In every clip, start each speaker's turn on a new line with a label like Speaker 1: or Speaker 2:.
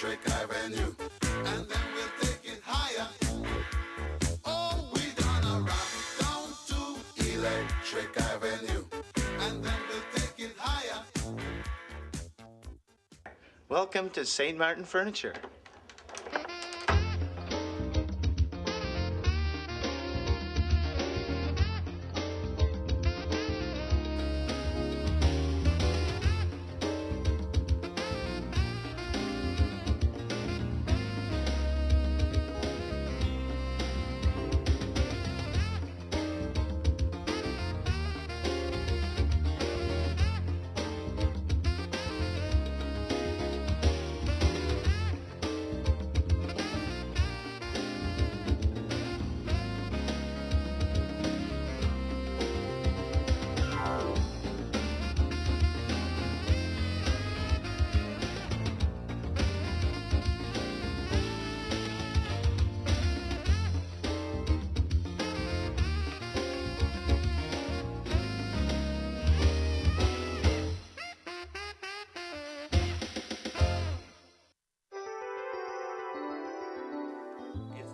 Speaker 1: Electric Avenue. And then we'll take it higher. Oh, we gonna rock down to Electric Avenue. And then we'll take it higher.
Speaker 2: Welcome to St. Martin Furniture.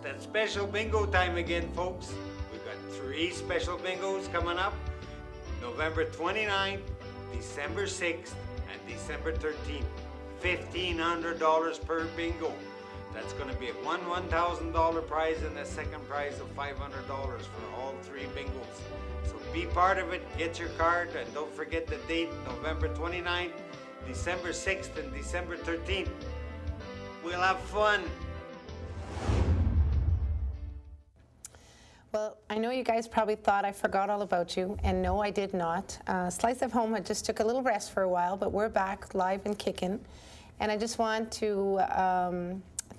Speaker 3: That special bingo time again, folks. We've got 3 special bingos coming up. November 29th, December 6th, and December 13th. $1,500 per bingo. That's going to be a $1,000 prize and a second prize of $500 for all 3 bingos. So be part of it, get your card, and don't forget the date, November 29th, December 6th, and December 13th. We'll have fun.
Speaker 4: Well, I know you guys probably thought I forgot all about you, and no, I did not. Slice of Home, I just took a little rest for a while, but we're back live and kicking. And I just want to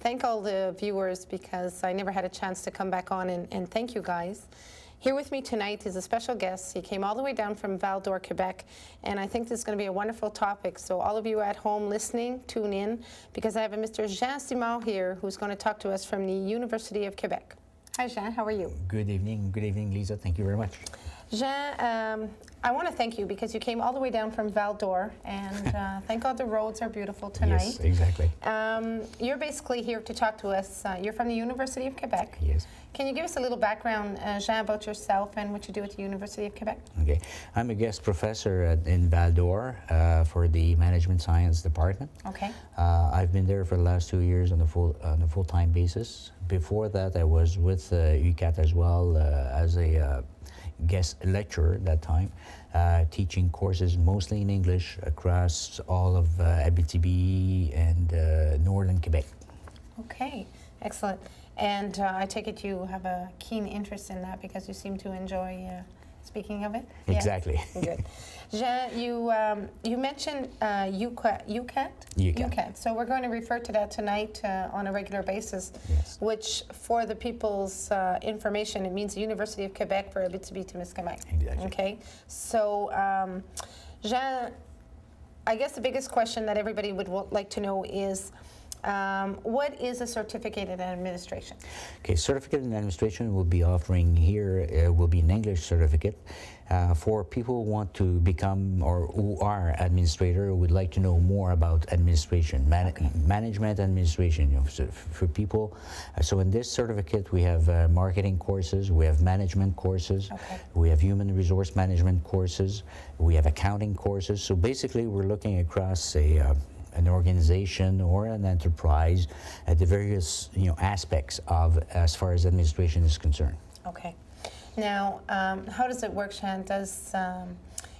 Speaker 4: thank all the viewers because I never had a chance to come back on and thank you guys. Here with me tonight is a special guest. He came all the way down from Val d'Or, Quebec, and I think this is going to be a wonderful topic. So all of you at home listening, tune in, because I have a Mr. Jean Simard here who's going to talk to us from the University of Quebec. Hi, Jean. How are you?
Speaker 5: Good evening. Good evening, Lisa. Thank you very much.
Speaker 4: Jean, I want to thank you because you came all the way down from Val d'Or, and thank God the roads are beautiful tonight.
Speaker 5: Yes, exactly.
Speaker 4: You're basically here to talk to us. You're from the University of Quebec.
Speaker 5: Yes.
Speaker 4: Can you give us a little background, Jean, about yourself and what you do at the University of Quebec?
Speaker 5: Okay. I'm a guest professor in Val d'Or for the Management Science Department.
Speaker 4: Okay.
Speaker 5: I've been there for the last 2 years on a full-time basis. Before that, I was with uqat as well as a guest lecturer at that time, teaching courses mostly in English across all of Abitibi and northern Quebec.
Speaker 4: Okay, excellent. And I take it you have a keen interest in that because you seem to enjoy speaking of it?
Speaker 5: Exactly.
Speaker 4: Yes? Good. Jean, you mentioned uqat?
Speaker 5: uqat.
Speaker 4: So we're going to refer to that tonight on a regular basis,
Speaker 5: yes.
Speaker 4: Which for the people's information, it means the University of Quebec for Abitibi-Témiscamingue.
Speaker 5: Exactly.
Speaker 4: Okay. So, Jean, I guess the biggest question that everybody would like to know is, what is a certificate in administration?
Speaker 5: Okay, certificate in administration will be offering here, will be an English certificate for people who want to become or who are administrator or would like to know more about administration, management administration, for people. So in this certificate we have marketing courses, we have management courses, we have human resource management courses, we have accounting courses. So basically we're looking across an organization or an enterprise at the various aspects of as far as administration is concerned.
Speaker 4: Okay. Now, how does it work, Shan? Does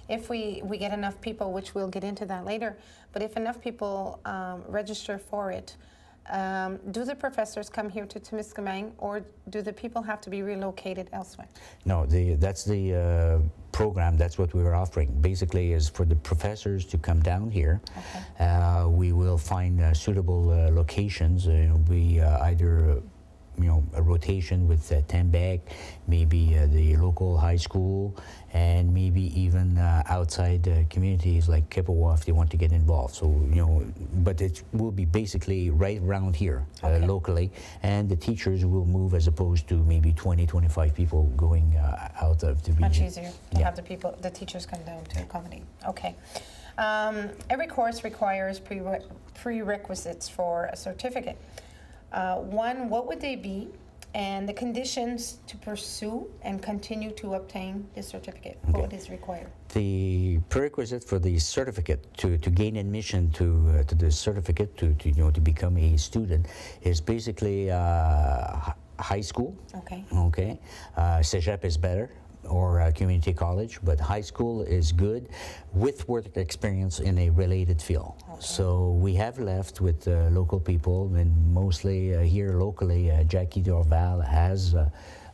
Speaker 4: if we get enough people, which we'll get into that later, but if enough people register for it, do the professors come here to Témiscamingue, or do the people have to be relocated elsewhere?
Speaker 5: No, that's the program. That's what we are offering. Basically, is for the professors to come down here. Okay. We will find suitable locations. We either a rotation with Tembec, maybe the local high school, and maybe even outside communities like Kippawa if they want to get involved. So, but it will be basically right around here, locally, and the teachers will move as opposed to maybe 20, 25 people going out of the region.
Speaker 4: Much easier to have the teachers come down to accommodate. Okay. Every course requires prerequisites for a certificate. One, what would they be? And the conditions to pursue and continue to obtain the certificate.
Speaker 5: Okay.
Speaker 4: What is required?
Speaker 5: The prerequisite for the certificate to gain admission to the certificate to become a student is basically high school.
Speaker 4: Okay.
Speaker 5: Okay, CEGEP is better, or community college, but high school is good with work experience in a related field.
Speaker 4: Okay.
Speaker 5: So we have left with local people, and mostly here locally, Jackie Dorval has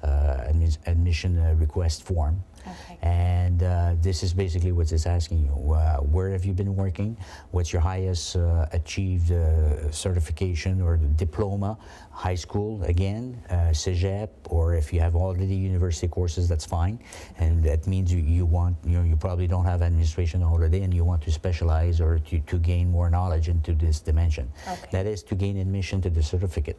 Speaker 5: an admission request form.
Speaker 4: Okay.
Speaker 5: And this is basically what it's asking you. Where have you been working? What's your highest achieved certification or diploma? High school, again, CEGEP, or if you have already university courses, that's fine. And that means you probably don't have administration already and you want to specialize or to gain more knowledge into this dimension.
Speaker 4: Okay.
Speaker 5: That is to gain admission to the certificate.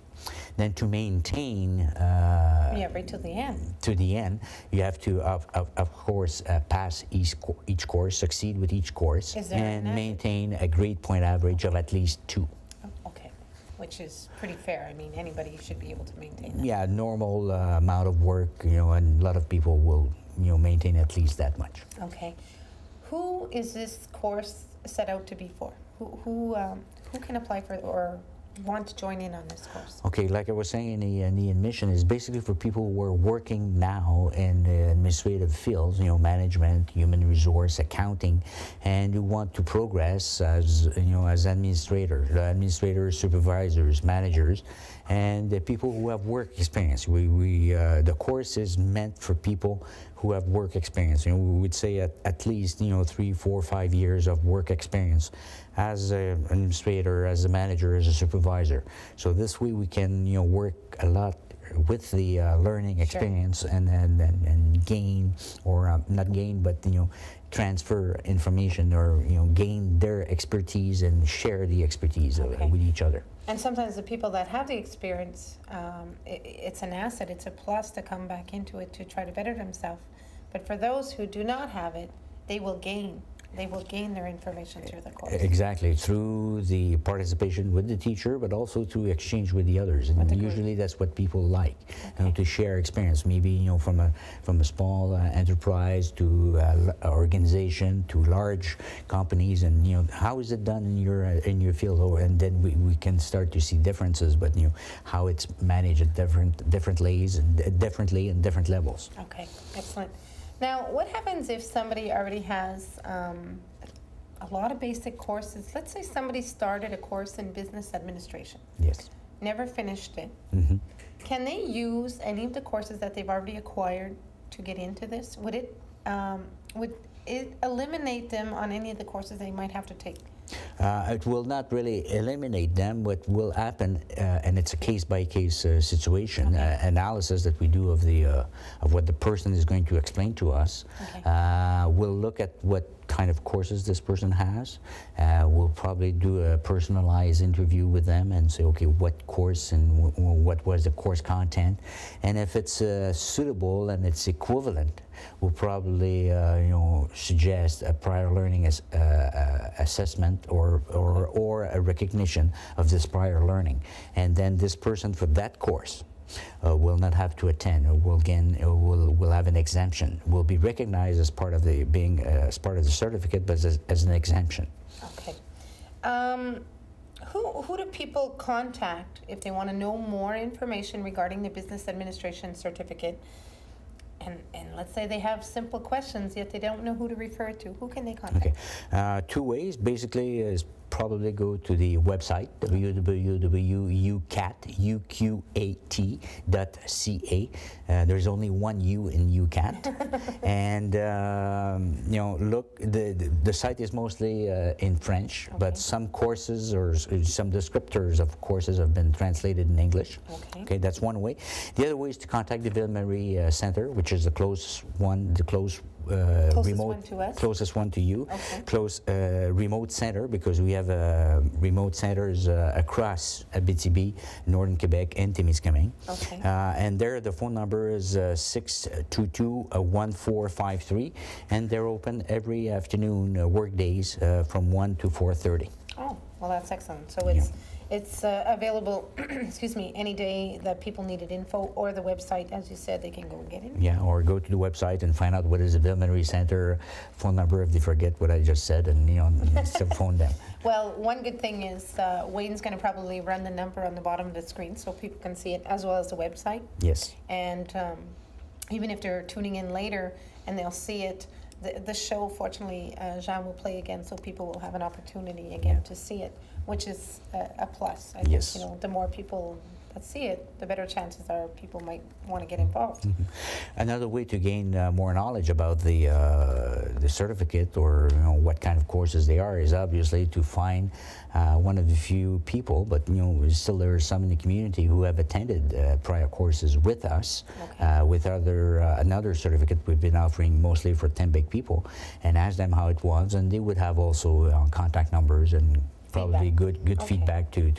Speaker 5: Then to maintain
Speaker 4: Yeah, right till the end.
Speaker 5: to the end, you have to, of course, pass each course, succeed with each course,
Speaker 4: Is there an
Speaker 5: and
Speaker 4: average?
Speaker 5: maintain a grade point average of at least 2.
Speaker 4: Oh, okay, which is pretty fair. I mean, anybody should be able to maintain that.
Speaker 5: Yeah, normal amount of work, and a lot of people will, maintain at least that much.
Speaker 4: Okay. Who is this course set out to be for? Who can apply for or want to join in on this course?
Speaker 5: Okay, like I was saying, the admission is basically for people who are working now in the administrative fields, management, human resource, accounting, and who want to progress as administrators, supervisors, managers, and the people who have work experience. The course is meant for people who have work experience. We would say at least 3, 4, 5 years of work experience as an administrator, as a manager, as a supervisor. So this way we can work a lot with the learning experience and gain, or not gain, but transfer information, or gain their expertise and share the expertise
Speaker 4: Okay.
Speaker 5: with each other.
Speaker 4: And sometimes the people that have the experience, it's an asset, it's a plus to come back into it to try to better themselves. But for those who do not have it, they will gain their information through the course.
Speaker 5: Exactly, through the participation with the teacher, but also through exchange with the others. And
Speaker 4: With the group.
Speaker 5: usually that's what people like,
Speaker 4: Okay.
Speaker 5: to share experience. Maybe from a small enterprise to organization to large companies, and how is it done in your field? And then we can start to see differences, but how it's managed at different ways and differently in different levels.
Speaker 4: Okay, excellent. Now, what happens if somebody already has a lot of basic courses? Let's say somebody started a course in business administration,
Speaker 5: Yes.
Speaker 4: never finished it.
Speaker 5: Hmm.
Speaker 4: Can they use any of the courses that they've already acquired to get into this? Would it eliminate them on any of the courses they might have to take?
Speaker 5: It will not really eliminate them. What will happen, and it's a case-by-case situation
Speaker 4: Okay.
Speaker 5: analysis that we do of what the person is going to explain to us.
Speaker 4: Okay.
Speaker 5: We'll look at what kind of courses this person has. We'll probably do a personalized interview with them and say, okay, what course and what was the course content, and if it's suitable and it's equivalent, we'll probably suggest a prior learning assessment or a recognition of this prior learning, and then this person for that course will not have to attend, or will have an exemption. Will be recognized as part of the certificate, but as an exemption.
Speaker 4: Okay. Who do people contact if they want to know more information regarding the business administration certificate? And let's say they have simple questions, yet they don't know who to refer to. Who can they contact?
Speaker 5: Okay, 2 ways. Basically, is probably go to the website www.uqat.ca. There's only one U in UCAT, and look. The site is mostly in French, but some courses or some descriptors of courses have been translated in English.
Speaker 4: Okay.
Speaker 5: That's one way. The other way is to contact the Ville Marie Center, which is the closest remote,
Speaker 4: one to us?
Speaker 5: closest one to you,
Speaker 4: Okay.
Speaker 5: remote center, because we have remote centers across Abitibi, Northern Quebec, and Témiscamingue.
Speaker 4: Okay.
Speaker 5: And there, the phone number is 622-1453, and they're open every afternoon, work days, from 1 to 4:30.
Speaker 4: Oh, well, that's excellent. So
Speaker 5: Yeah.
Speaker 4: it's available, excuse me, any day that people needed info, or the website, as you said, they can go and get it.
Speaker 5: Yeah, or go to the website and find out what is the Ville-Marie Center phone number if they forget what I just said, and still phone them.
Speaker 4: Well, one good thing is Wayne's going to probably run the number on the bottom of the screen so people can see it, as well as the website.
Speaker 5: Yes.
Speaker 4: And even if they're tuning in later and they'll see it, the show, fortunately, Jean will play again, so people will have an opportunity again to see it, which is a plus. I
Speaker 5: Yes.
Speaker 4: think, the more people that see it, the better chances are people might want to get involved.
Speaker 5: Another way to gain more knowledge about the certificate, or what kind of courses they are, is obviously to find one of the few people, but still there are some in the community who have attended prior courses with us, with another certificate we've been offering mostly for Tembec people, and ask them how it was, and they would have also contact numbers and probably good
Speaker 4: Okay.
Speaker 5: feedback to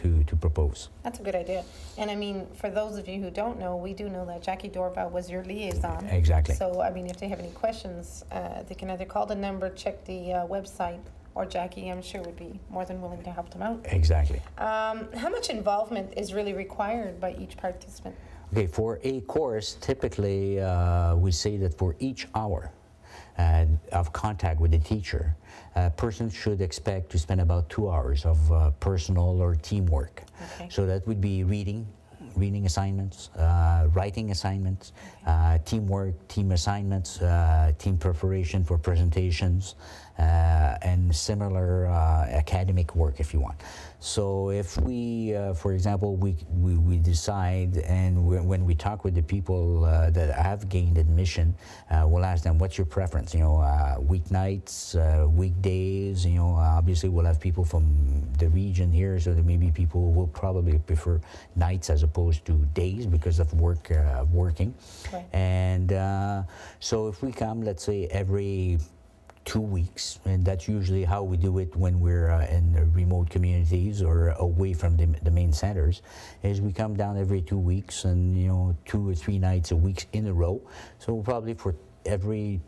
Speaker 5: propose.
Speaker 4: That's a good idea. And I mean, for those of you who don't know, we do know that Jackie Dorval was your liaison.
Speaker 5: Exactly.
Speaker 4: So, I mean, if they have any questions, they can either call the number, check the website, or Jackie, I'm sure, would be more than willing to help them out.
Speaker 5: Exactly.
Speaker 4: How much involvement is really required by each participant?
Speaker 5: Okay, for a course, typically we say that for each hour of contact with the teacher, a person should expect to spend about 2 hours of personal or teamwork.
Speaker 4: Okay.
Speaker 5: So that would be reading assignments, writing assignments, teamwork, team assignments, team preparation for presentations, and similar academic work if you want. So if we, for example, we decide, and when we talk with the people that have gained admission, we'll ask them, what's your preference? Weeknights, weekdays, obviously we'll have people from the region here, so there may be people who will probably prefer nights as opposed to days because of working.
Speaker 4: Right.
Speaker 5: And so if we come, let's say, every 2 weeks, and that's usually how we do it when we're in the remote communities or away from the main centers, is we come down every 2 weeks, and 2 or 3 nights a week in a row. So probably for every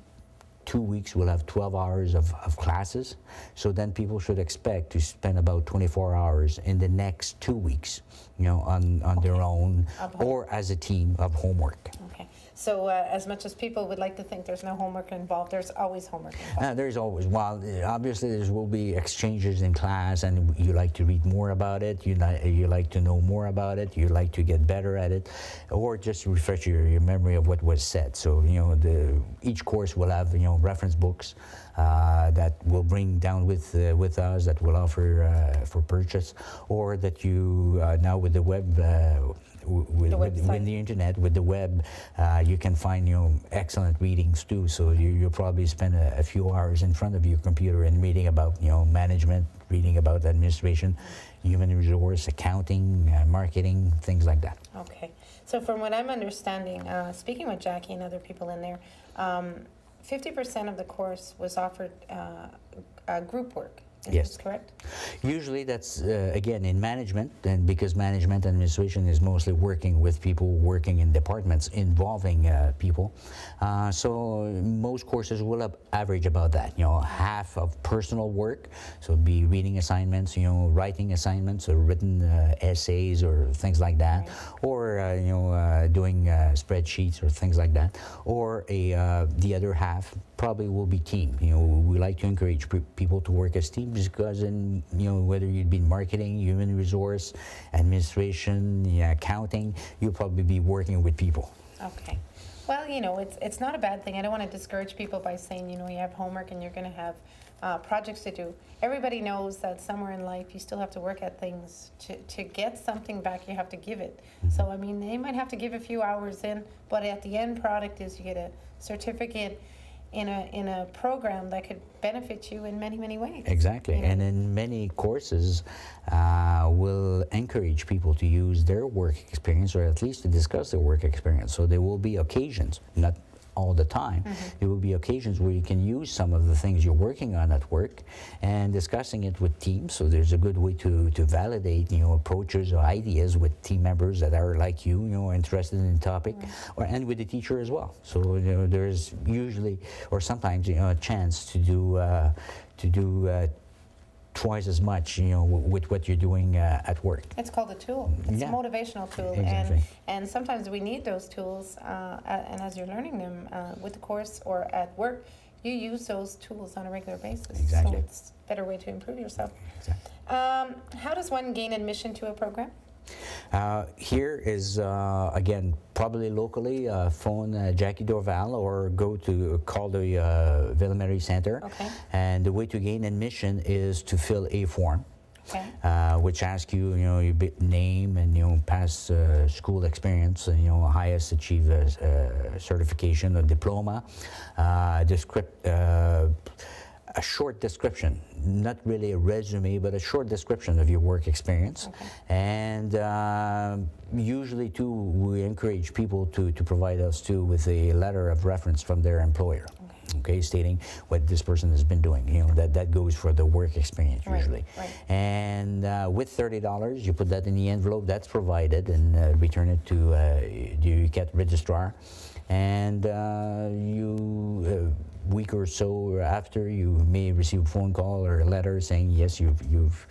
Speaker 5: 2 weeks we'll have 12 hours of classes. So then people should expect to spend about 24 hours in the next 2 weeks, on their own or as a team of homework.
Speaker 4: Okay. So as much as people would like to think there's no homework involved, there's always homework involved.
Speaker 5: There's always, obviously there will be exchanges in class, and you like to read more about it, you like to know more about it, you like to get better at it, or just refresh your memory of what was said. So, each course will have, reference books that we'll bring down with us, that we'll offer for purchase, or that you, now with the web, with the internet, with the web, you can find excellent readings too. So you'll probably spend a few hours in front of your computer and reading about management, reading about administration, human resource, accounting, marketing, things like that.
Speaker 4: Okay. So from what I'm understanding, speaking with Jackie and other people in there, 50% of the course was offered group work. Is
Speaker 5: Yes.
Speaker 4: this correct?
Speaker 5: Usually that's, again, in management, and because management administration is mostly working with people working in departments involving people. So most courses will average about that, half of personal work, so it'd be reading assignments, writing assignments, or written essays or things like that, or doing spreadsheets or things like that, or the other half probably will be team. We like to encourage people to work as teams, because whether you'd be in marketing, human resource, administration, accounting, you'll probably be working with people.
Speaker 4: Okay. Well, it's not a bad thing. I don't want to discourage people by saying, you have homework and you're going to have projects to do. Everybody knows that somewhere in life you still have to work at things. To get something back, you have to give it. So, I mean, they might have to give a few hours in, but at the end product is you get a certificate in a program that could benefit you in many, many ways.
Speaker 5: Exactly. And in many courses, will encourage people to use their work experience, or at least to discuss their work experience. So there will be occasions, not all the time. There will be occasions where you can use some of the things you're working on at work and discussing it with teams. So there's a good way to validate, approaches or ideas with team members that are like you, interested in the topic, and with the teacher as well. So there's usually or sometimes a chance to do twice as much, with what you're doing at work.
Speaker 4: It's called a tool. It's a motivational tool,
Speaker 5: Exactly.
Speaker 4: and sometimes we need those tools. And as you're learning them with the course or at work, you use those tools on a regular basis.
Speaker 5: Exactly.
Speaker 4: So it's a better way to improve yourself.
Speaker 5: Exactly.
Speaker 4: How does one gain admission to a program?
Speaker 5: Here is, again, probably locally, phone Jackie Dorval or call the Ville-Marie Center.
Speaker 4: Okay.
Speaker 5: And the way to gain admission is to fill a form.
Speaker 4: Okay.
Speaker 5: Which asks you, your name and past school experience and highest achieved certification or diploma, a short description, not really a resume, but a short description of your work experience.
Speaker 4: Okay.
Speaker 5: And usually, too, we encourage people to provide us, too, with a letter of reference from their employer. Okay, stating what this person has been doing. That goes for the work experience usually.
Speaker 4: Right.
Speaker 5: And with $30, you put that in the envelope that's provided and return it to the uqat registrar. And week or so after, you may receive a phone call or a letter saying yes, you've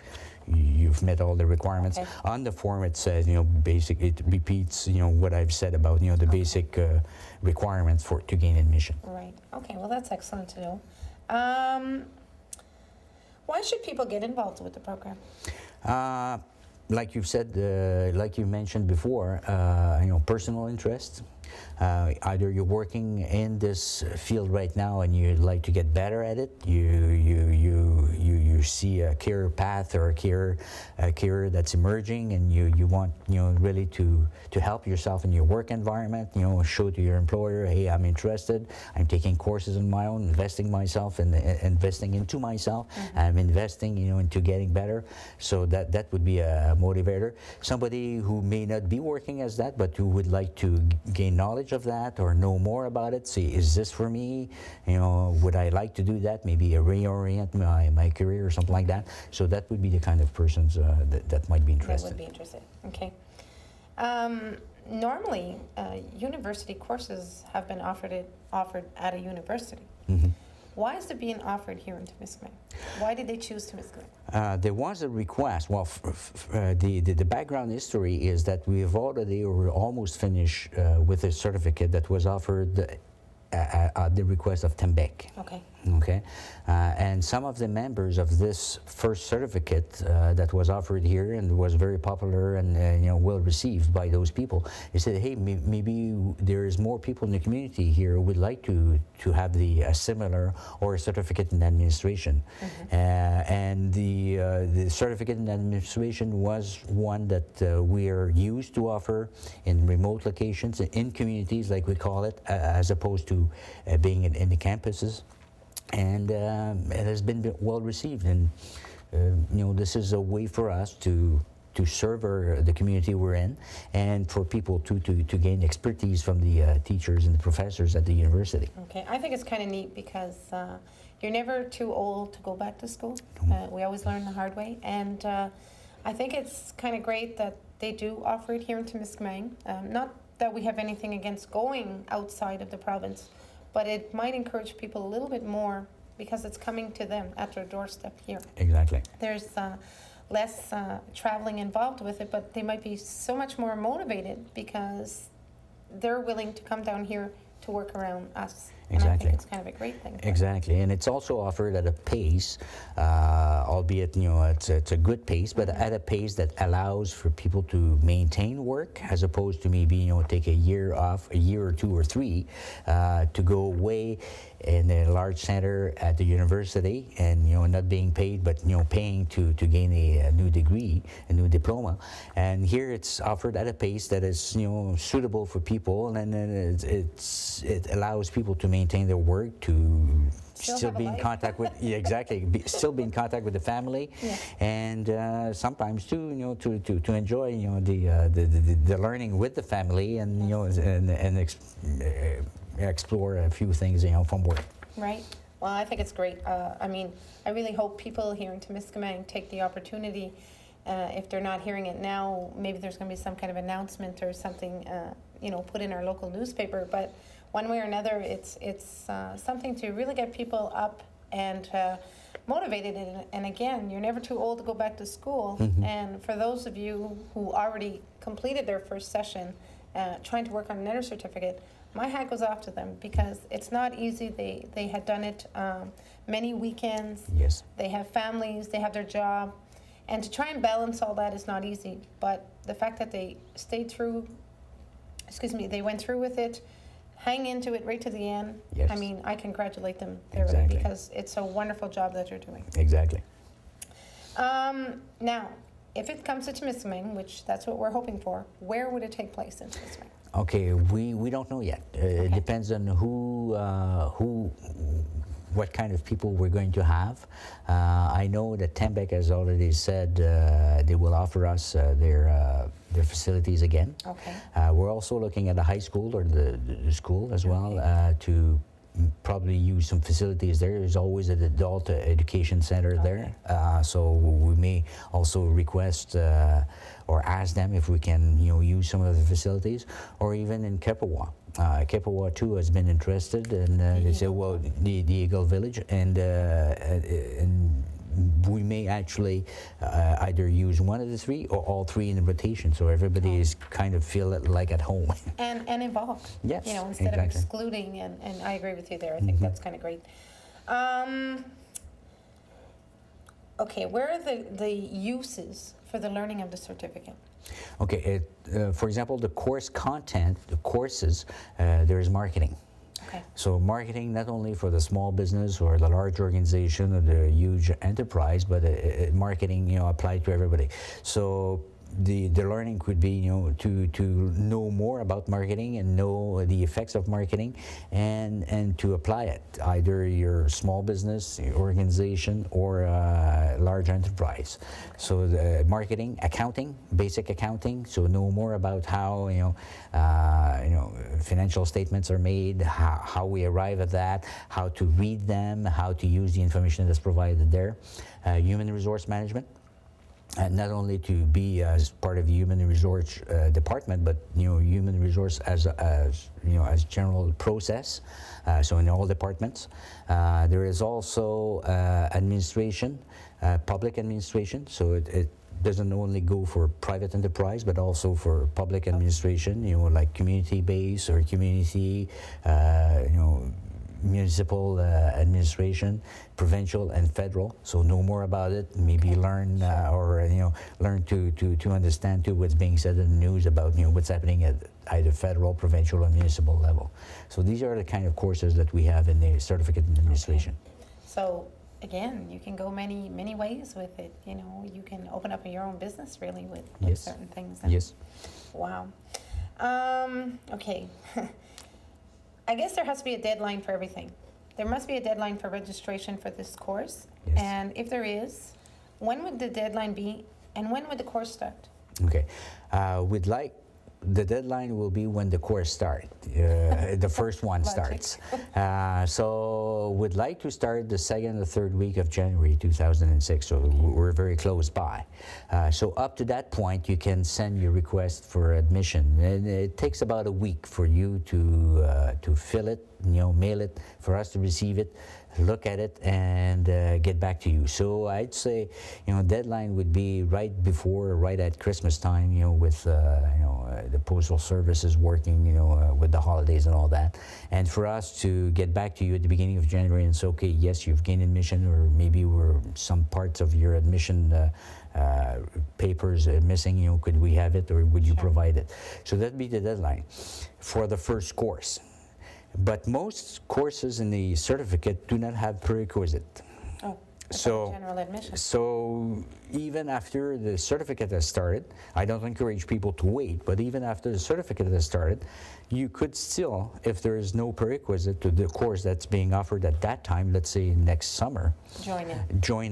Speaker 5: met all the requirements.
Speaker 4: Okay.
Speaker 5: On the form it says, it repeats, what I've said about, the basic requirements to gain admission.
Speaker 4: Right. Okay. Well, that's excellent to know. Why should people get involved with the program?
Speaker 5: Like you've said, like you mentioned before, personal interest. Either you're working in this field right now and you'd like to get better at it. You see a career path or a career that's emerging, and you want really to help yourself in your work environment. Show to your employer, hey, I'm interested. I'm taking courses on my own, investing myself and investing into myself. I'm investing into getting better. So that would be a motivator. Somebody who may not be working as that, but who would like to gain knowledge of that or know more about it. See, is this for me? Would I like to do that? Maybe reorient my career or something like that. So that would be the kind of persons that might be interested.
Speaker 4: That would be interested. Okay. Normally, university courses have been offered at a university.
Speaker 5: Mm-hmm.
Speaker 4: Why is it being offered here in Temiskaming? Why did they choose Temiskaming?
Speaker 5: There was a request. Well, the background history is that we've already or almost finished with a certificate that was offered at the request of Tembec.
Speaker 4: Okay.
Speaker 5: Okay, and some of the members of this first certificate that was offered here and was very popular and well received by those people, they said, hey, maybe there is more people in the community here who would like to have a similar or a certificate in administration. And the certificate in administration was one that we are used to offer in remote locations, in communities like we call it, as opposed to being in the campuses. And it has been well received, and this is a way for us to serve the community we're in, and for people to gain expertise from the teachers and the professors at the university.
Speaker 4: Okay, I think it's kind of neat because you're never too old to go back to school. We always learn the hard way, and I think it's kind of great that they do offer it here in Temiskaming. Not that we have anything against going outside of the province, but it might encourage people a little bit more because it's coming to them at their doorstep here.
Speaker 5: Exactly.
Speaker 4: There's less traveling involved with it, but they might be so much more motivated because they're willing to come down here to work around us. And I
Speaker 5: Exactly.
Speaker 4: think it's kind of a great thing.
Speaker 5: Exactly, and it's also offered at a pace, albeit it's a good pace, but at a pace that allows for people to maintain work, as opposed to maybe take a year off, a year or two or three, to go away in a large center at the university and not being paid, but paying to gain a new degree, a new diploma. And here it's offered at a pace that is suitable for people, and then it allows people to maintain their work, to
Speaker 4: Still have a
Speaker 5: be in
Speaker 4: life.
Speaker 5: contact with, yeah, exactly, still be in contact with the family,
Speaker 4: Yeah.
Speaker 5: and sometimes too, to enjoy, the learning with the family, and explore a few things, from work.
Speaker 4: Right. Well, I think it's great. I mean, I really hope people here in Temiskaming take the opportunity. If they're not hearing it now, maybe there's going to be some kind of announcement or something, put in our local newspaper. But one way or another, it's something to really get people up and motivated. And again, you're never too old to go back to school. And for those of you who already completed their first session, trying to work on another certificate, my hat goes off to them, because it's not easy. They had done it many weekends.
Speaker 5: Yes.
Speaker 4: They have families. They have their job. And to try and balance all that is not easy. But the fact that they stayed through, they went through with it, hang into it right to the end.
Speaker 5: Yes.
Speaker 4: I mean, I congratulate them thoroughly,
Speaker 5: Exactly.
Speaker 4: because it's a wonderful job that you're doing.
Speaker 5: Exactly.
Speaker 4: Now, if it comes to Temiskaming, which that's what we're hoping for, where would it take place in Temiskaming?
Speaker 5: Okay, we don't know yet. It depends on what kind of people we're going to have. I know that Tembec has already said they will offer us their facilities again.
Speaker 4: Okay.
Speaker 5: We're also looking at the high school or the school as well, to probably use some facilities there. There's always an adult education center there, so we may also request or ask them if we can use some of the facilities, or even in Kepawa. Kepawa too has been interested, and they say, well, the Eagle Village, and we may actually either use one of the three or all three in rotation, so everybody is kind of feel it like at home.
Speaker 4: And involved.
Speaker 5: Yes,
Speaker 4: Instead of
Speaker 5: exactly.
Speaker 4: excluding, and I agree with you there. I think that's kind of great. Okay, where are the uses for the learning of the certificate?
Speaker 5: Okay, for example, the course content, the courses, there is marketing.
Speaker 4: Okay.
Speaker 5: So marketing not only for the small business or the large organization or the huge enterprise, but marketing, applied to everybody. So the learning could be, to know more about marketing and know the effects of marketing, and to apply it, either your small business organization or large enterprise. So the marketing, accounting, basic accounting. So know more about how financial statements are made, how we arrive at that, how to read them, how to use the information that's provided there. Human resource management. Not only to be as part of the human resource department, but human resource as general process. So in all departments, there is also administration, public administration. So it doesn't only go for private enterprise, but also for public administration. Like community based or community, municipal administration, provincial and federal. So know more about it. Maybe learn learn to understand too what's being said in the news about what's happening at either federal, provincial, or municipal level. So these are the kind of courses that we have in the certificate in administration.
Speaker 4: So again, you can go many ways with it. You can open up your own business really with
Speaker 5: Yes.
Speaker 4: certain things.
Speaker 5: Yes.
Speaker 4: Wow. Okay. I guess there has to be a deadline for everything. There must be a deadline for registration for this course.
Speaker 5: Yes.
Speaker 4: And if there is, when would the deadline be, and when would the course start?
Speaker 5: Okay. The deadline will be when the course starts. The first one
Speaker 4: Logic.
Speaker 5: starts. So we'd like to start the second or third week of January 2006. So we're very close by. So up to that point, you can send your request for admission, and it takes about a week for you to fill it, mail it, for us to receive it, look at it, and get back to you. So I'd say, deadline would be right at Christmas time, with the postal services working, with the holidays and all that. And for us to get back to you at the beginning of January and say, okay, yes, you've gained admission, or maybe some parts of your admission papers missing, could we have it, or would you provide it? So that'd be the deadline for the first course. But most courses in the certificate do not have prerequisite.
Speaker 4: Oh.
Speaker 5: So,
Speaker 4: general admission.
Speaker 5: so even after the certificate has started, I don't encourage people to wait, but even after the certificate has started, you could still, if there is no prerequisite to the course that's being offered at that time, let's say next summer,
Speaker 4: Join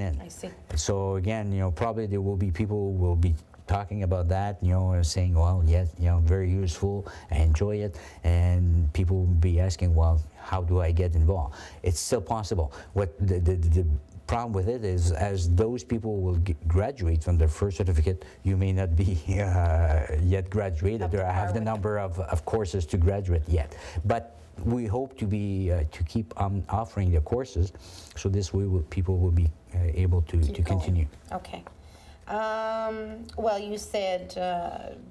Speaker 4: in.
Speaker 5: I
Speaker 4: see.
Speaker 5: So again, probably there will be people who will be talking about that, saying, well, yes, very useful, I enjoy it, and people will be asking, well, how do I get involved? It's still possible. What the problem with it is, as those people will graduate from their first certificate, you may not be yet graduated or have the number of courses to graduate yet. But we hope to be to keep offering the courses, so this way people will be able to continue.
Speaker 4: Okay. Well, you said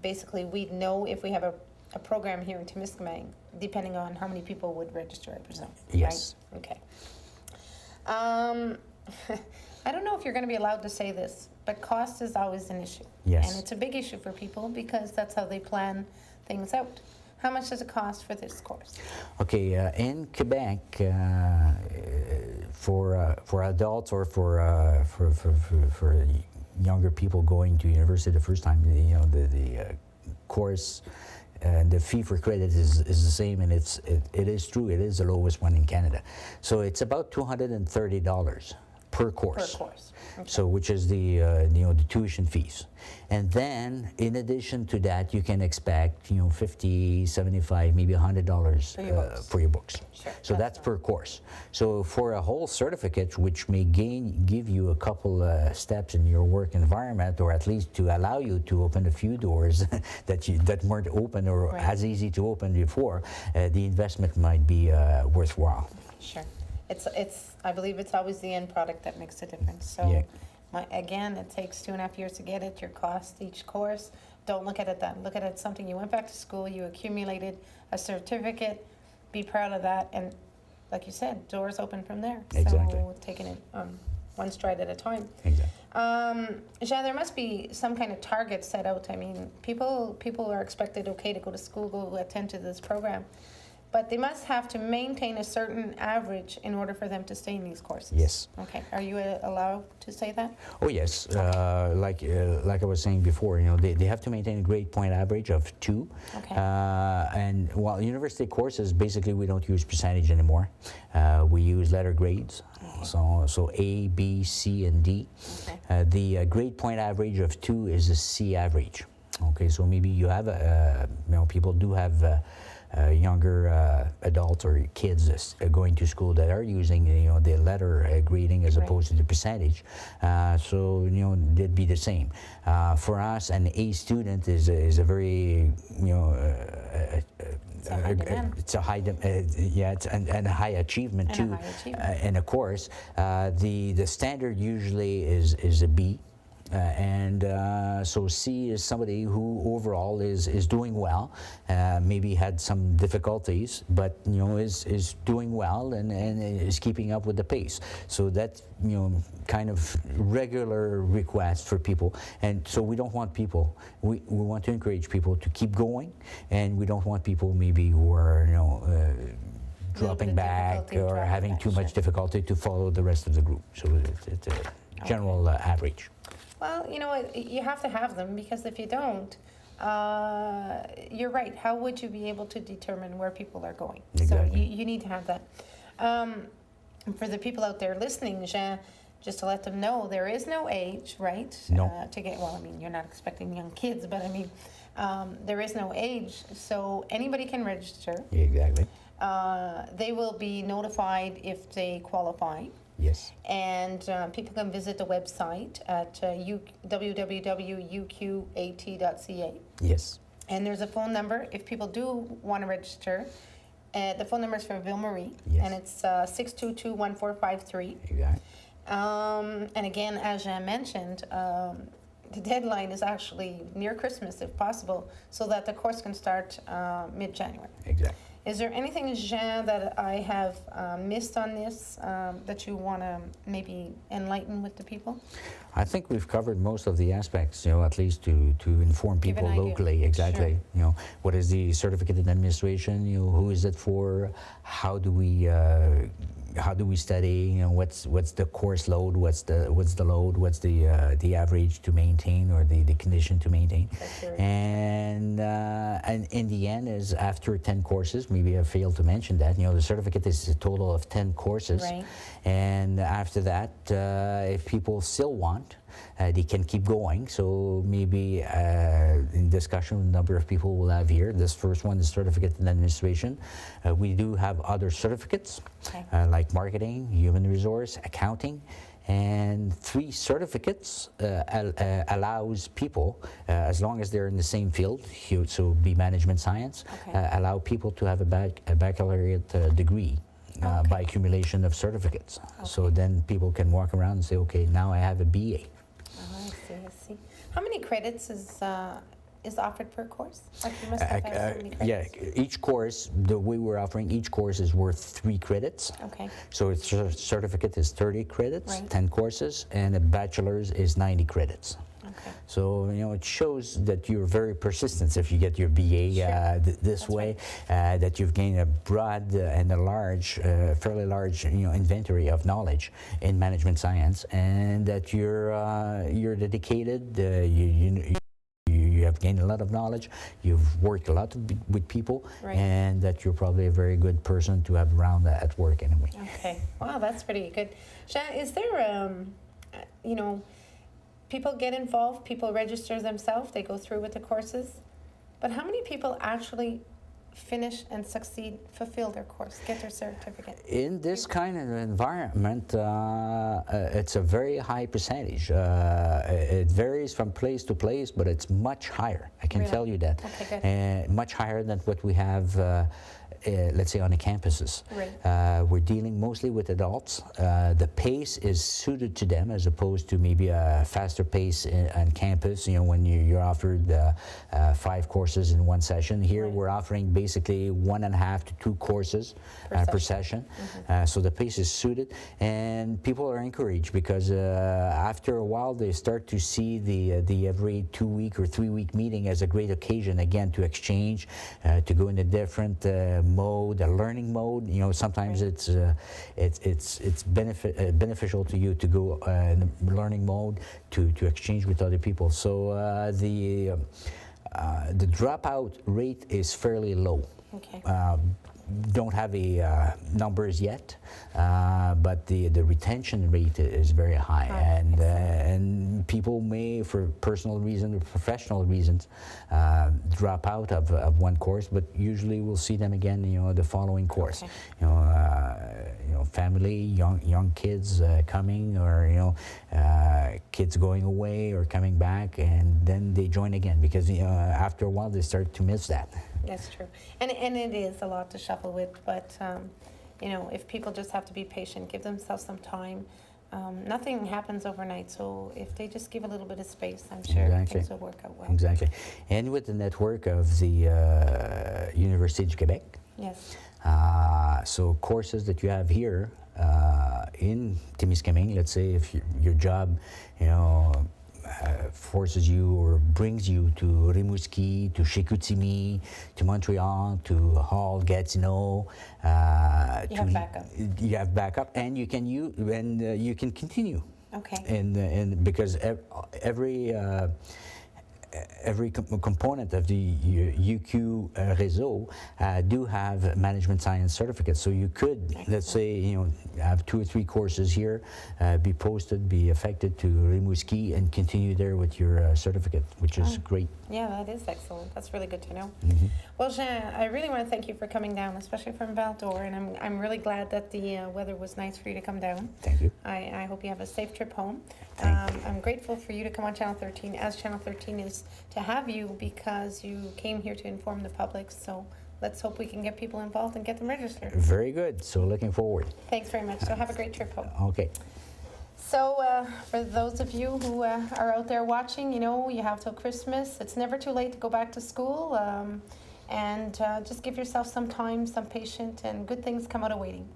Speaker 4: basically we'd know if we have a program here in Temiskaming, depending on how many people would register, I presume.
Speaker 5: Yes.
Speaker 4: Right? Okay. I don't know if you're going to be allowed to say this, but cost is always an issue.
Speaker 5: Yes.
Speaker 4: And it's a big issue for people because that's how they plan things out. How much does it cost for this course?
Speaker 5: Okay, in Quebec, for adults or for younger people going to university the first time, the course and the fee for credit is the same, and it is true, it is the lowest one in Canada. So it's about $230 per course.
Speaker 4: Per course. Okay.
Speaker 5: So which is the tuition fees. And then in addition to that, you can expect $50, $75, maybe $100 for your books.
Speaker 4: Sure.
Speaker 5: So that's per course. So for a whole certificate, which may give you a couple steps in your work environment, or at least to allow you to open a few doors that weren't open or as easy to open before, the investment might be worthwhile.
Speaker 4: Sure. I believe it's always the end product that makes a difference. So,
Speaker 5: Yeah.
Speaker 4: again, it takes 2.5 years to get it. Your cost each course. Don't look at it that. Look at it as something you went back to school, you accumulated a certificate. Be proud of that, and like you said, doors open from there.
Speaker 5: Exactly.
Speaker 4: So taking it one stride at a time.
Speaker 5: Exactly.
Speaker 4: Jean, there must be some kind of target set out. I mean, people are expected, to go to school, go attend to this program. But they must have to maintain a certain average in order for them to stay in these courses.
Speaker 5: Yes.
Speaker 4: Okay. Are you allowed to say that?
Speaker 5: Oh yes. Like I was saying before, they have to maintain a grade point average of 2.
Speaker 4: Okay.
Speaker 5: And while university courses, basically we don't use percentage anymore. We use letter grades.
Speaker 4: Okay.
Speaker 5: So A, B, C, and D.
Speaker 4: Okay.
Speaker 5: The grade point average of 2 is a C average. Okay. So maybe you have people do have. Younger adults or kids going to school that are using the letter grading as opposed to the percentage, so they'd be the same. For us, an A student is a very it's a high and a high achievement too. And of course, the standard usually is a B. So C is somebody who overall is doing well, maybe had some difficulties, but is doing well and is keeping up with the pace. So that's kind of regular request for people. And so we don't want people, we want to encourage people to keep going, and we don't want people maybe who are dropping back or having too much difficulty to follow the rest of the group. So it's a general average.
Speaker 4: Well, you have to have them, because if you don't, you're right. How would you be able to determine where people are going?
Speaker 5: Exactly.
Speaker 4: So you need to have that. For the people out there listening, Jean, just to let them know, there is no age, right?
Speaker 5: No.
Speaker 4: To get, well, I mean, you're not expecting young kids, but I mean, there is no age. So anybody can register.
Speaker 5: Exactly.
Speaker 4: They will be notified if they qualify.
Speaker 5: Yes.
Speaker 4: And people can visit the website at www.uqat.ca.
Speaker 5: Yes.
Speaker 4: And there's a phone number if people do want to register. The phone number is for Ville-Marie,
Speaker 5: Yes.
Speaker 4: and it's 622-1453.
Speaker 5: Exactly.
Speaker 4: And again, as Jean mentioned, the deadline is actually near Christmas, if possible, so that the course can start mid-January.
Speaker 5: Exactly.
Speaker 4: Is there anything, Jean, that I have missed on this that you want to maybe enlighten with the people?
Speaker 5: I think we've covered most of the aspects, at least to inform
Speaker 4: Give an
Speaker 5: people
Speaker 4: idea.
Speaker 5: locally. Exactly.
Speaker 4: Sure.
Speaker 5: What is the certificate in administration? Who is it for? How do we how do we study? What's the course load? What's the load? What's the average to maintain, or the condition to maintain? And in the end, is after 10 courses, maybe I failed to mention that. The certificate is a total of 10 courses,
Speaker 4: Right.
Speaker 5: and after that, if people still want, they can keep going. So maybe in discussion with a number of people we'll have here. This first one is certificate in administration. We do have other certificates,
Speaker 4: Okay.
Speaker 5: like marketing, human resource, accounting, and 3 certificates allows people, as long as they're in the same field, so be management science,
Speaker 4: Okay.
Speaker 5: allow people to have a baccalaureate degree.
Speaker 4: Okay.
Speaker 5: By accumulation of certificates. So then people can walk around and say, okay, now I have a BA.
Speaker 4: Oh, I see, I see. How many credits is offered per course? Like you must have had so many
Speaker 5: Yeah,
Speaker 4: credits.
Speaker 5: each course, the way we're offering, each course is worth 3 credits.
Speaker 4: Okay.
Speaker 5: So its certificate is 30 credits,
Speaker 4: Right.
Speaker 5: 10 courses, and a bachelor's is 90 credits.
Speaker 4: Okay.
Speaker 5: So, it shows that you're very persistent if you get your BA
Speaker 4: Sure.
Speaker 5: this
Speaker 4: That's
Speaker 5: way, that you've gained a broad and a large, fairly large, inventory of knowledge in management science, and that you're dedicated. You have gained a lot of knowledge. You've worked a lot with people,
Speaker 4: Right.
Speaker 5: and that you're probably a very good person to have around at work anyway.
Speaker 4: Okay. Wow, that's pretty good. Jean, is there, people get involved, people register themselves, they go through with the courses, but how many people actually finish and succeed, fulfill their course, get their certificate?
Speaker 5: In this kind of environment, it's a very high percentage. It varies from place to place, but it's much higher. I can
Speaker 4: Really?
Speaker 5: tell you that.
Speaker 4: Okay, good.
Speaker 5: Much higher than what we have, let's say, on the campuses.
Speaker 4: Right.
Speaker 5: We're dealing mostly with adults. The pace is suited to them, as opposed to maybe a faster pace on campus. When you're offered 5 courses in one session. Here,
Speaker 4: Right.
Speaker 5: we're offering basically 1.5 to 2 courses per session. So the pace is suited, and people are encouraged because after a while they start to see the every 2-week or 3-week meeting as a great occasion again to exchange, to go in a different mode, a learning mode. Sometimes
Speaker 4: Right.
Speaker 5: it's beneficial to you to go in a learning mode to exchange with other people. So the dropout rate is fairly low.
Speaker 4: Okay.
Speaker 5: Don't have numbers yet, but the retention rate is very high, and people may, for personal reasons or professional reasons, drop out of one course, but usually we'll see them again, the following course.
Speaker 4: Okay.
Speaker 5: Family, young kids coming, or kids going away or coming back, and then they join again because after a while they start to miss that.
Speaker 4: That's true. And it is a lot to shuffle with, but, if people just have to be patient, give themselves some time, nothing happens overnight. So if they just give a little bit of space, I'm sure
Speaker 5: Exactly.
Speaker 4: things will work out well.
Speaker 5: Exactly. And with the network of the Université du Québec,
Speaker 4: Yes.
Speaker 5: so courses that you have here in Témiscamingue, let's say if your job, forces you or brings you to Rimouski, to Chicoutimi, to Montreal, to Hall, Gatineau.
Speaker 4: You have backup.
Speaker 5: You have backup, and you can continue.
Speaker 4: Okay.
Speaker 5: And because every component of the UQ réseau do have management science certificates. So you could, let's say, have 2 or 3 courses here, be posted, be affected to Rimouski, and continue there with your certificate, which is great.
Speaker 4: Yeah, that is excellent. That's really good to know.
Speaker 5: Mm-hmm.
Speaker 4: Well, Jean, I really want to thank you for coming down, especially from Val d'Or, and I'm really glad that the weather was nice for you to come down.
Speaker 5: Thank you.
Speaker 4: I hope you have a safe trip home.
Speaker 5: Thank you.
Speaker 4: I'm grateful for you to come on Channel 13, as Channel 13 is to have you because you came here to inform the public. So let's hope we can get people involved and get them registered.
Speaker 5: Very good. So looking forward.
Speaker 4: Thanks very much. So have a great trip home.
Speaker 5: Okay.
Speaker 4: So for those of you who are out there watching, you have till Christmas. It's never too late to go back to school. And just give yourself some time, some patience, and good things come out of waiting.